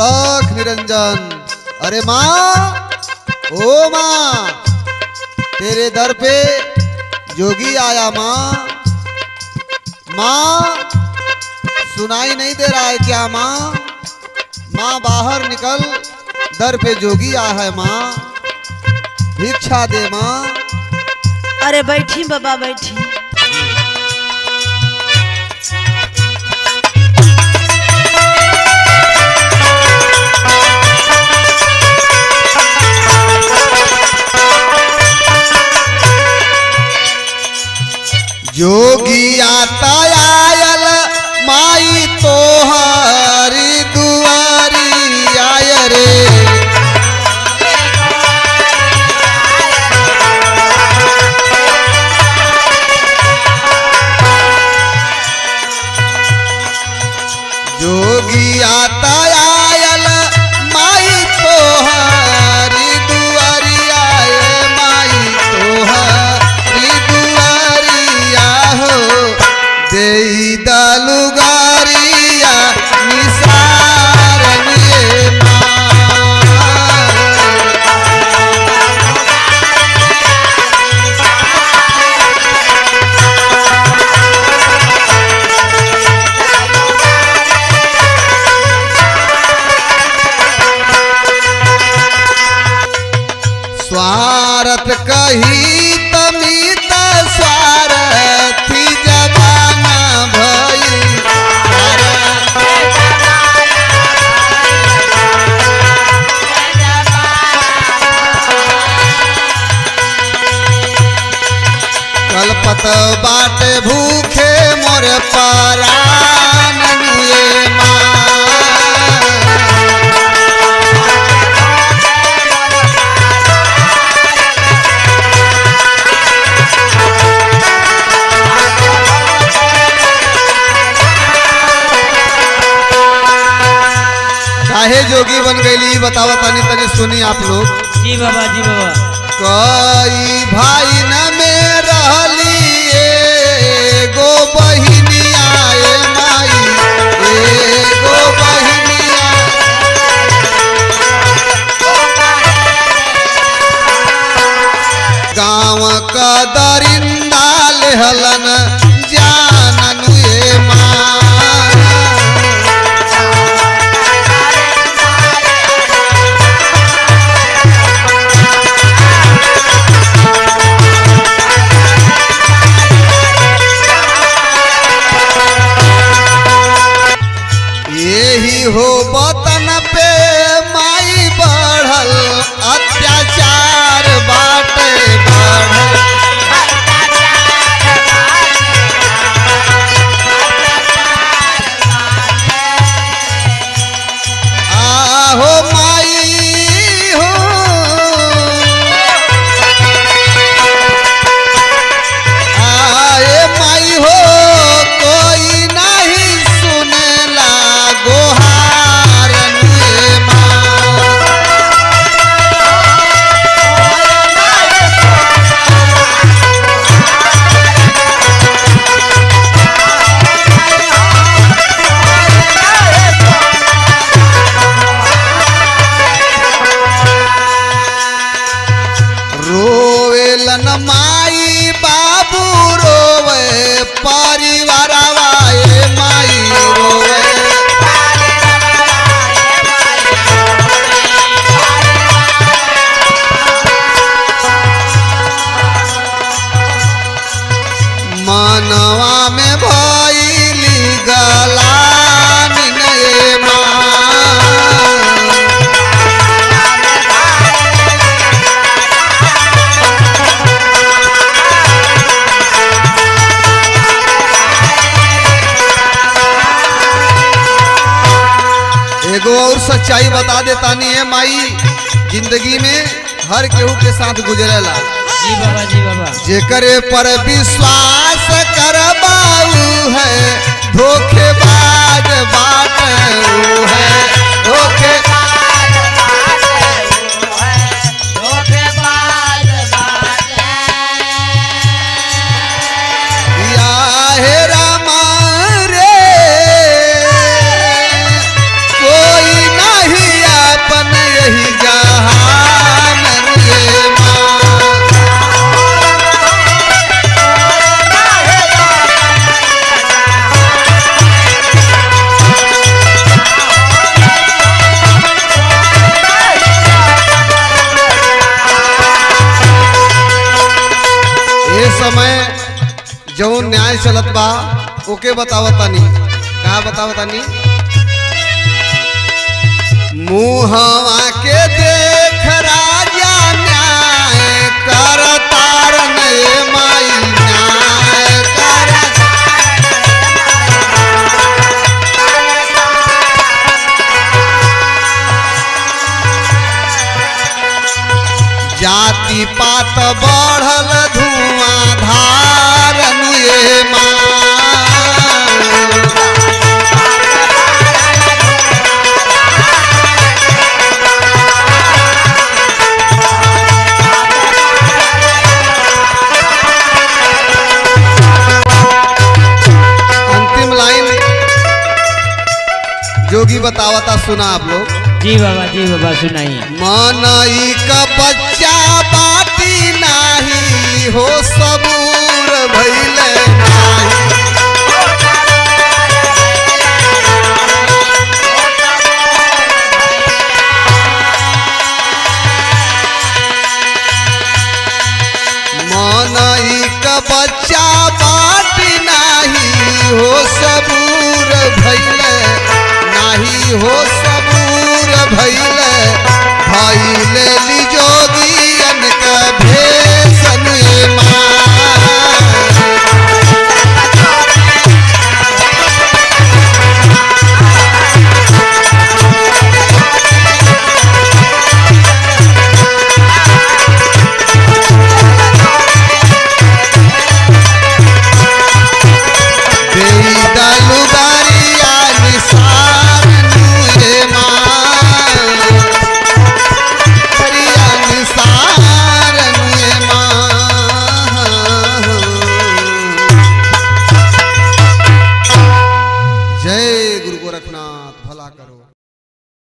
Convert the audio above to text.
अलख निरंजन। अरे माँ, ओ माँ, तेरे दर पे जोगी आया माँ। माँ, सुनाई नहीं दे रहा है क्या माँ? माँ बाहर निकल, दर पे जोगी आया है माँ, भिक्षा दे माँ। अरे बैठी बाबा बैठी। जोगी आता आयल माई तोहारी दुआरी आय रे। जोगी आता आयल माई तोहारी दुआरी आय माई तोहारी दुआरी आहो देई दलुगारिया निसारन ये माँ। स्वार्थ कही तमित स्वार्थी जमाना भई। कलपत बाटे भूखे मोर परान ये माँ। काहे जोगी बन गई बतावा तनी तनी सुनी आप लोग। जी बाबा जी बाबा। कई भाई न में रहली एगो बहिनिया ए माई एगो बहिनिया। गाँव का दरिंदा लेहलन जानन ए माँ। यही हो वतन पे माई बढ़ल अत्याचार बाटे बढ़ल। आहो माई हो आए माई हो कोई नहीं सुनेला गोहारन ये माँ। रोवेलन माई बाबू रोवे परिवारवा ए माई रोवे। मनवा में भइली गलानी ए माँ। एगो और सच्चाई बता देता नहीं है माई, जिंदगी में हर केहू के साथ गुजरेला। जी बाबा जी बाबा। जेकरे पर विश्वास करबाऊ है धोखेबाज बाटे ऊ है धोखेबाज या हे रामा रे कोई नहीं समय जौन न्याय चलत बा ओके बतावतानी। का बतावतानी? मुहवा के देख राजा न्याय करतार नये माई न्याय जाति पात बढ़ल धुआंधार नुए माँ। अंतिम लाइन जोगी बतावता, सुना आप लोग। जी बाबा सुनाइए। मनई का बच्चा बाटी नाही हो सबूर भइले नाही। मनई का बच्चा बाटी नाही हो सबूर भइले नाही हो सबूर भइले भइले